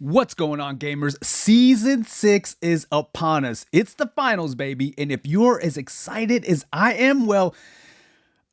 What's going on, gamers? Season 6 is upon us. It's the finals, baby. And if you're as excited as I am, well,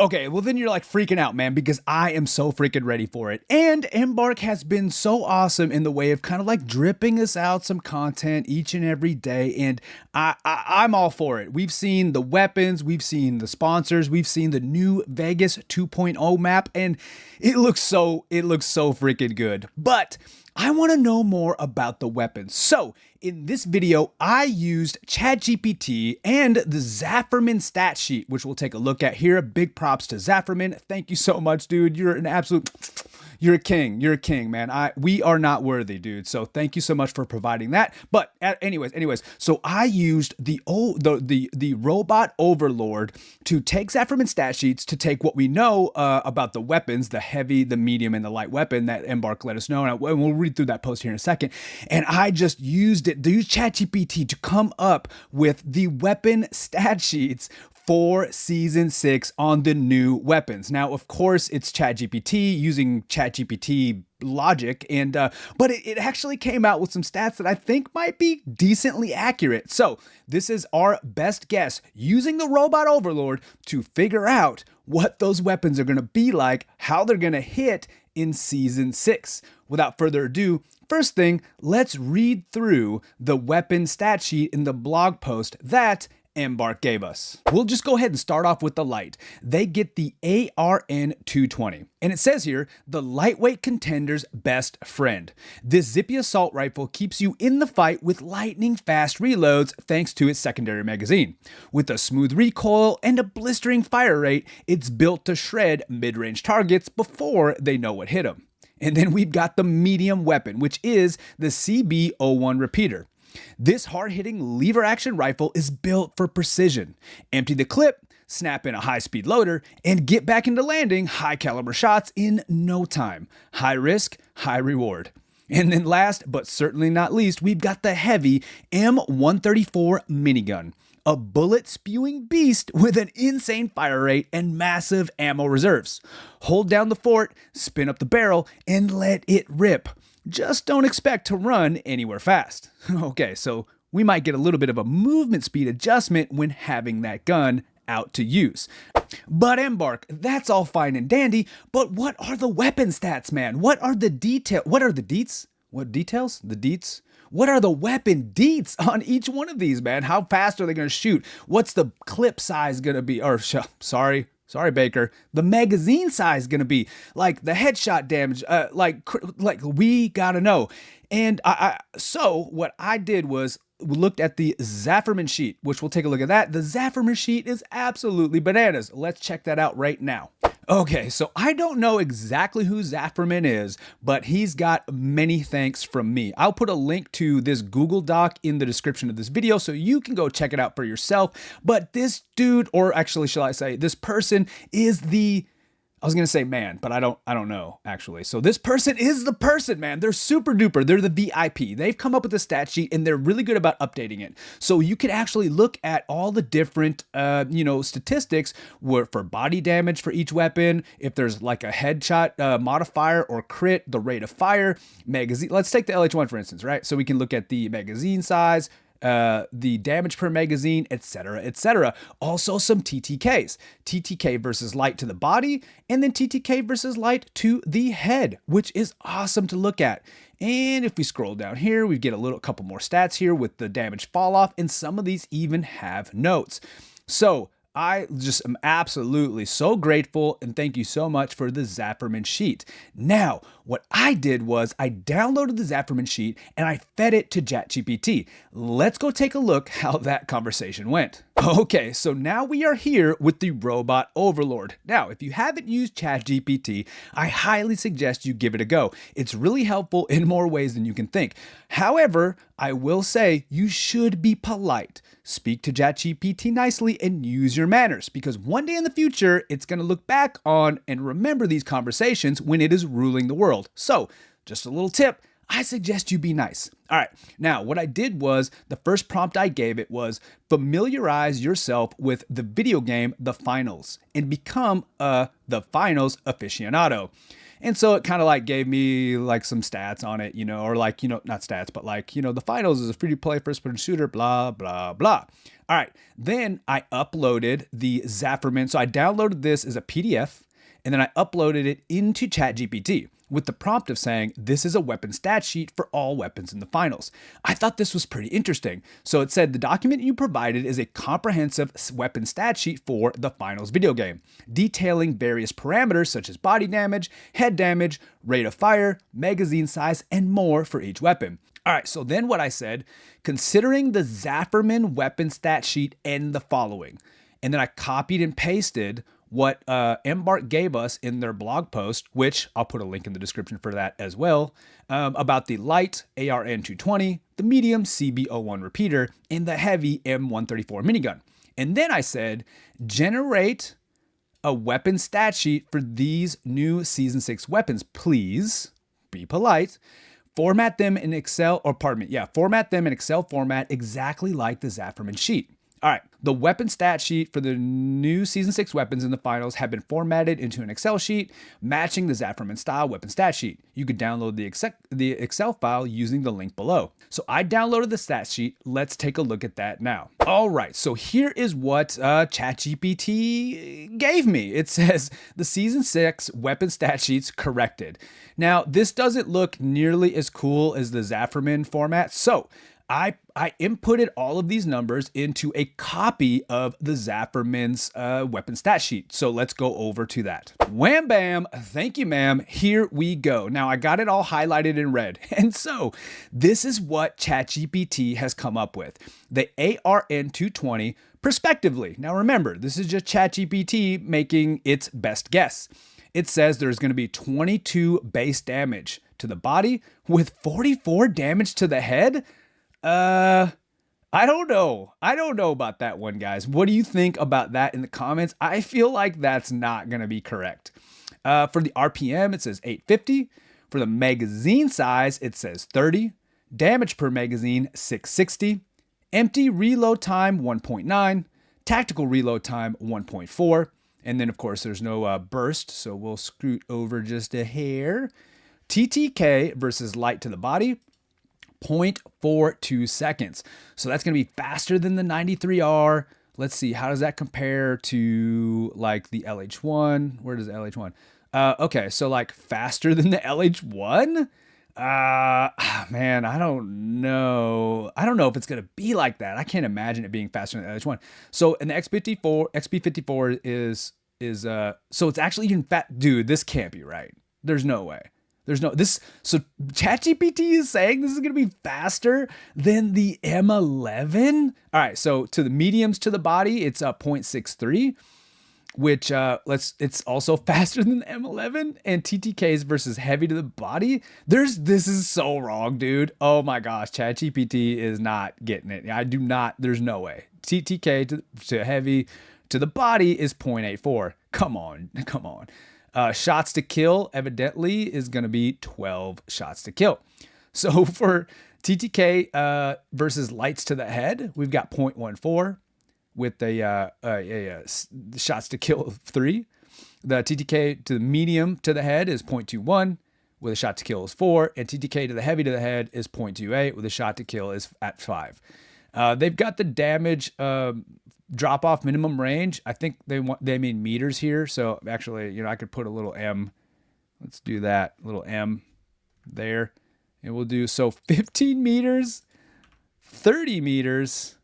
okay, well then you're like freaking out, man, because I am so freaking ready for it. And Embark has been so awesome in the way of kind of like dripping us out some content each and every day. And I'm all for it. We've seen the weapons, we've seen the sponsors, we've seen the new Vegas 2.0 map, and it looks so freaking good. But I want to know more about the weapons. So in this video, I used ChatGPT and the Zafferman stat sheet, which we'll take a look at here. Big props to Zafferman. Thank you so much, dude. You're an absolute... You're a king. You're a king, man. We are not worthy, dude. So thank you so much for providing that. But anyways, so I used the robot overlord to take Zafferman stat sheets to take what we know about the weapons, the heavy, the medium, and the light weapon that Embark let us know. And we'll read through that post here in a second. And I just used ChatGPT to come up with the weapon stat sheets for Season 6 on the new weapons. Now, of course, it's ChatGPT using ChatGPT logic, and but it actually came out with some stats that I think might be decently accurate. So this is our best guess using the robot overlord to figure out what those weapons are going to be like, how they're going to hit in Season 6. Without further ado, first thing, let's read through the weapon stat sheet in the blog post that Embark gave us. We'll just go ahead and start off with the light. They get the ARN 220. And it says here, the lightweight contender's best friend. This zippy assault rifle keeps you in the fight with lightning fast reloads thanks to its secondary magazine. With a smooth recoil and a blistering fire rate, it's built to shred mid-range targets before they know what hit them. And then we've got the medium weapon, which is the CB01 repeater. This hard-hitting lever-action rifle is built for precision. Empty the clip, snap in a high-speed loader, and get back into landing high-caliber shots in no time. High risk, high reward. And then last, but certainly not least, we've got the heavy M134 minigun. A bullet-spewing beast with an insane fire rate and massive ammo reserves. Hold down the fort, spin up the barrel, and let it rip. Just don't expect to run anywhere fast. Okay, so we might get a little bit of a movement speed adjustment when having that gun out to use. But Embark, that's all fine and dandy, but what are the weapon stats, man? What are the deets? What details? The deets? What are the weapon deets on each one of these, man? How fast are they going to shoot? What's the clip size going to be? Or, sorry, Baker. The magazine size going to be, like the headshot damage, like we got to know. And so what I did was looked at the Zafferman sheet, which we'll take a look at that. The Zafferman sheet is absolutely bananas. Let's check that out right now. Okay, so I don't know exactly who Zafferman is, but he's got many thanks from me. I'll put a link to this Google Doc in the description of this video so you can go check it out for yourself. But this dude, or actually shall I say, this person is I was going to say man, but I don't know actually. So this person is the person, man. They're super duper. They're the VIP. They've come up with a stat sheet and they're really good about updating it. So you can actually look at all the different, statistics for body damage for each weapon. If there's like a headshot modifier or crit, the rate of fire, magazine. Let's take the LH1 for instance, right? So we can look at the magazine size, the damage per magazine, etc., etc. Also some TTKs. TTK versus light to the body, and then TTK versus light to the head, which is awesome to look at. And if we scroll down here, we get a couple more stats here with the damage fall off, and some of these even have notes. So I just am absolutely so grateful and thank you so much for the Zafferman sheet. Now, what I did was I downloaded the Zafferman sheet and I fed it to ChatGPT. Let's go take a look how that conversation went. Okay, so now we are here with the robot overlord. Now, if you haven't used ChatGPT, I highly suggest you give it a go. It's really helpful in more ways than you can think. However, I will say you should be polite. Speak to ChatGPT nicely and use your manners, because one day in the future, it's going to look back on and remember these conversations when it is ruling the world. So, just a little tip, I suggest you be nice. All right, now what I did was, the first prompt I gave it was familiarize yourself with the video game The Finals and become the Finals aficionado. And so it kind of like gave me like some stats on it, or like, not stats, but like, the finals is a free to play first person shooter, blah, blah, blah. All right. Then I uploaded the Zafferman. So I downloaded this as a PDF and then I uploaded it into ChatGPT with the prompt of saying, this is a weapon stat sheet for all weapons in the finals. I thought this was pretty interesting. So it said the document you provided is a comprehensive weapon stat sheet for the finals video game, detailing various parameters such as body damage, head damage, rate of fire, magazine size, and more for each weapon. All right, so then what I said, considering the Zafferman weapon stat sheet and the following, and then I copied and pasted what Embark gave us in their blog post, which I'll put a link in the description for that as well, about the light ARN220, the medium CB01 repeater, and the heavy M134 minigun. And then I said, generate a weapon stat sheet for these new Season 6 weapons. Please be polite. Format them in Excel format exactly like the Zafferman sheet. All right, the weapon stat sheet for the new Season 6 weapons in the finals have been formatted into an Excel sheet matching the Zafferman style weapon stat sheet. You could download the Excel file using the link below. So I downloaded the stat sheet. Let's take a look at that now. All right, so here is what ChatGPT gave me. It says the Season 6 weapon stat sheets corrected. Now, this doesn't look nearly as cool as the Zafferman format, so I inputted all of these numbers into a copy of the Zafferman's weapon stat sheet. So let's go over to that. Wham bam, thank you ma'am, here we go. Now I got it all highlighted in red. And so this is what ChatGPT has come up with. The ARN220 prospectively. Now remember, this is just ChatGPT making its best guess. It says there's going to be 22 base damage to the body with 44 damage to the head. I don't know. I don't know about that one, guys. What do you think about that in the comments? I feel like that's not going to be correct. For the RPM, it says 850. For the magazine size, it says 30. Damage per magazine, 660. Empty reload time, 1.9. Tactical reload time, 1.4. And then, of course, there's no burst, so we'll scoot over just a hair. TTK versus light to the body, 0.42 seconds. So that's going to be faster than the 93R. Let's see, how does that compare to like the LH1? Where does the LH1? Okay, so like faster than the LH1? Man, I don't know. I don't know if it's going to be like that. I can't imagine it being faster than the LH1. So in the XP54 is so it's actually even fat. Dude, this can't be right. There's no way. So ChatGPT is saying this is going to be faster than the M11. All right, so to the mediums to the body, it's 0.63, which it's also faster than the M11. And TTKs versus heavy to the body. This is so wrong, dude. Oh my gosh, ChatGPT is not getting it. There's no way. TTK to heavy to the body is 0.84. Come on. Shots to kill, evidently, is going to be 12 shots to kill. So for TTK versus lights to the head, we've got 0.14 with a shots to kill of 3. The TTK to the medium to the head is 0.21 with a shot to kill is 4. And TTK to the heavy to the head is 0.28 with a shot to kill is at 5. They've got the damage drop off minimum range. I think they mean meters here. So actually, I could put a little M. Let's do that. Little M there. And we'll do 15 meters, 30 meters.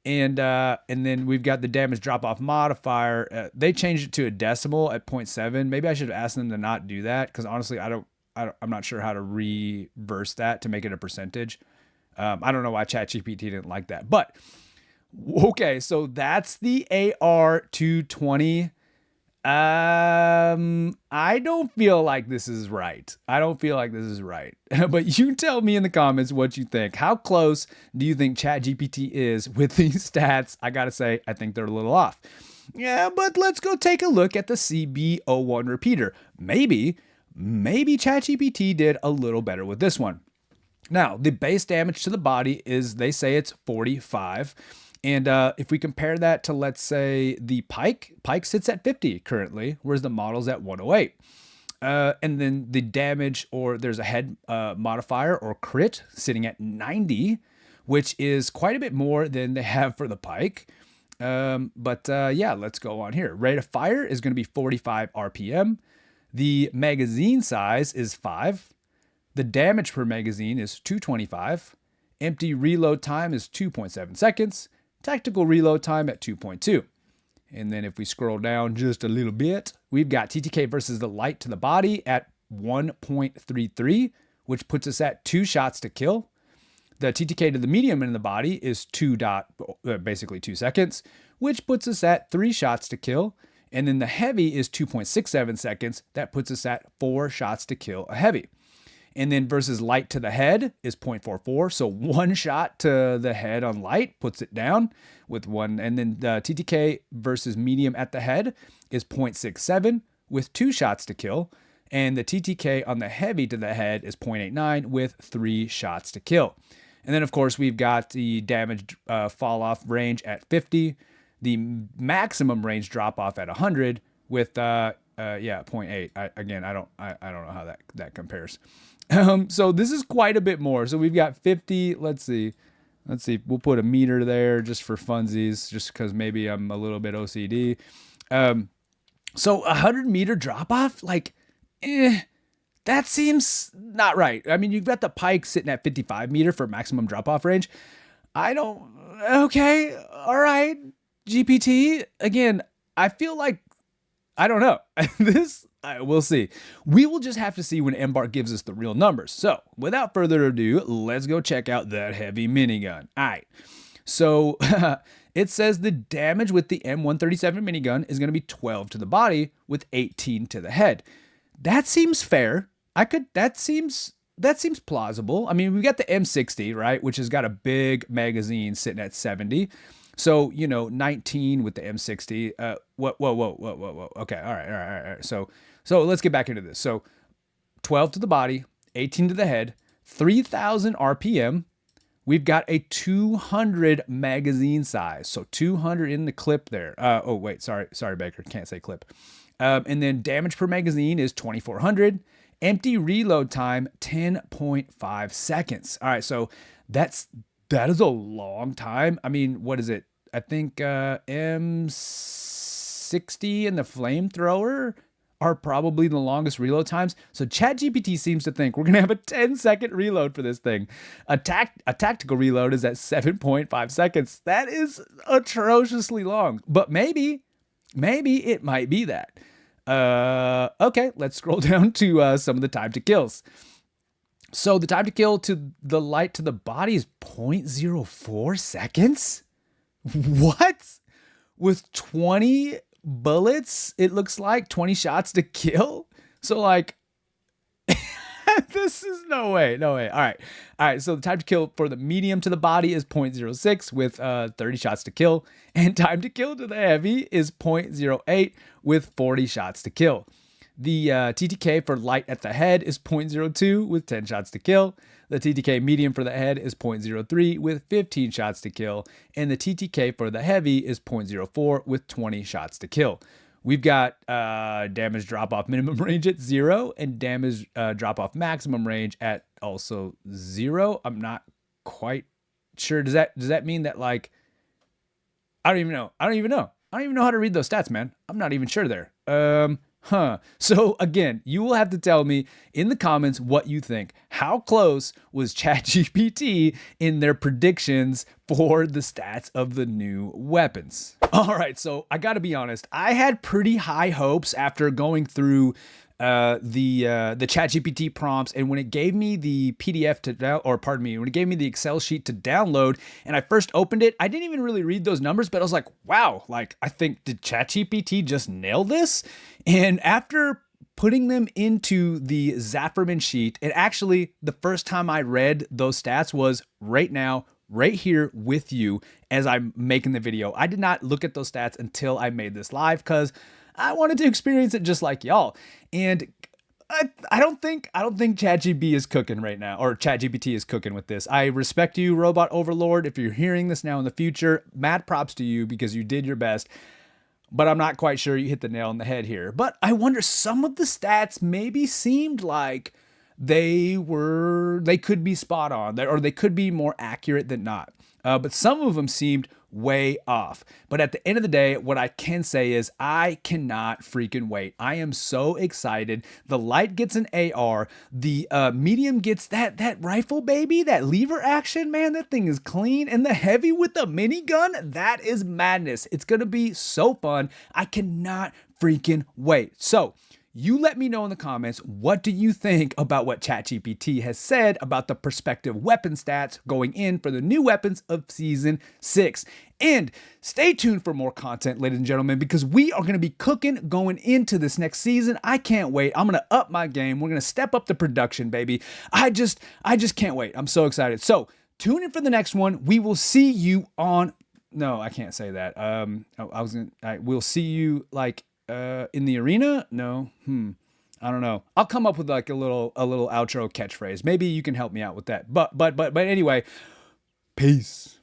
And then we've got the damage drop off modifier. They changed it to a decimal at 0.7. Maybe I should have asked them to not do that, because honestly, I'm not sure how to reverse that to make it a percentage. I don't know why ChatGPT didn't like that, but okay, so that's the AR220. I don't feel like this is right. But you tell me in the comments what you think. How close do you think ChatGPT is with these stats? I gotta say, I think they're a little off. Yeah, but let's go take a look at the CB01 repeater. Maybe ChatGPT did a little better with this one. Now, the base damage to the body is, they say it's 45. And if we compare that to, let's say, the Pike sits at 50 currently, whereas the model's at 108. And then the damage, or there's a head modifier or crit sitting at 90, which is quite a bit more than they have for the pike. Yeah, let's go on here. Rate of fire is going to be 45 RPM. The magazine size is 5. The damage per magazine is 225. Empty reload time is 2.7 seconds. Tactical reload time at 2.2. And then if we scroll down just a little bit, we've got TTK versus the light to the body at 1.33, which puts us at 2 shots to kill. The TTK to the medium in the body is basically 2 seconds, which puts us at 3 shots to kill. And then the heavy is 2.67 seconds. That puts us at 4 shots to kill a heavy. And then versus light to the head is 0.44. So 1 shot to the head on light puts it down with 1. And then the TTK versus medium at the head is 0.67 with 2 shots to kill. And the TTK on the heavy to the head is 0.89 with 3 shots to kill. And then, of course, we've got the damage fall off range at 50, the maximum range drop off at 100 with 0.8. I don't know how that compares. So this is quite a bit more. So we've got 50. Let's see. We'll put a meter there just for funsies, just because maybe I'm a little bit OCD. So 100-meter drop off, that seems not right. I mean, you've got the pike sitting at 55 meter for maximum drop off range. Okay, all right, GPT. Again, I feel like, I don't know. We'll see. We will just have to see when Embark gives us the real numbers. So without further ado, let's go check out that heavy minigun. All right. So it says the damage with the M137 minigun is going to be 12 to the body with 18 to the head. That seems fair. That seems plausible. I mean, we got the M60, right, which has got a big magazine sitting at 70. So, 19 with the M60. Whoa. Okay, all right. So let's get back into this. So 12 to the body, 18 to the head, 3,000 RPM. We've got a 200 magazine size. So 200 in the clip there. Sorry, Baker. Can't say clip. And then damage per magazine is 2,400. Empty reload time, 10.5 seconds. All right, so that is a long time. I mean, what is it? I think M60 and the flamethrower are probably the longest reload times. So ChatGPT seems to think we're going to have a 10-second reload for this thing. A tactical reload is at 7.5 seconds. That is atrociously long. But maybe it might be that. Okay, let's scroll down to some of the time to kills. So the time to kill to the light to the body is 0.04 seconds? What? With 20 bullets, it looks like 20 shots to kill? So this is no way. All right. So the time to kill for the medium to the body is 0.06 with 30 shots to kill. And time to kill to the heavy is 0.08 with 40 shots to kill. The TTK for light at the head is 0.02 with 10 shots to kill. The TTK medium for the head is 0.03 with 15 shots to kill. And the TTK for the heavy is 0.04 with 20 shots to kill. We've got damage drop-off minimum range at 0 and damage drop-off maximum range at also 0. I'm not quite sure. Does that mean that I don't even know. I don't even know how to read those stats, man. I'm not even sure there. So again, you will have to tell me in the comments what you think. How close was ChatGPT in their predictions for the stats of the new weapons? All right, so I got to be honest. I had pretty high hopes after going through the ChatGPT prompts, and when it gave me the PDF when it gave me the Excel sheet to download, and I first opened it, I didn't even really read those numbers, but I was like, wow, I think, did ChatGPT just nail this? And after putting them into the Zafferman sheet, and actually the first time I read those stats was right now, right here with you as I'm making the video. I did not look at those stats until I made this live because I wanted to experience it just like y'all. And I don't think ChatGPT is cooking right now, or ChatGPT is cooking with this. I respect you, Robot Overlord. If you're hearing this now in the future, mad props to you because you did your best. but I'm not quite sure you hit the nail on the head here. But I wonder, some of the stats maybe seemed like they could be spot on, or they could be more accurate than not. But some of them seemed way off. But at the end of the day, what I can say is I cannot freaking wait. I am so excited. The light gets an AR. The medium gets that rifle, baby, that lever action, man. That thing is clean. And the heavy with the minigun, that is madness. It's gonna be so fun. I cannot freaking wait. So you let me know in the comments, what do you think about what ChatGPT has said about the prospective weapon stats going in for the new weapons of Season 6. And stay tuned for more content, ladies and gentlemen, because we are going to be cooking going into this next season. I can't wait. I'm going to up my game. We're going to step up the production, baby. I just can't wait. I'm so excited. So tune in for the next one. We will see you on... No, I can't say that. We'll see you like... in the arena? No. I don't know. I'll come up with like a little outro catchphrase. Maybe you can help me out with that. But anyway, peace.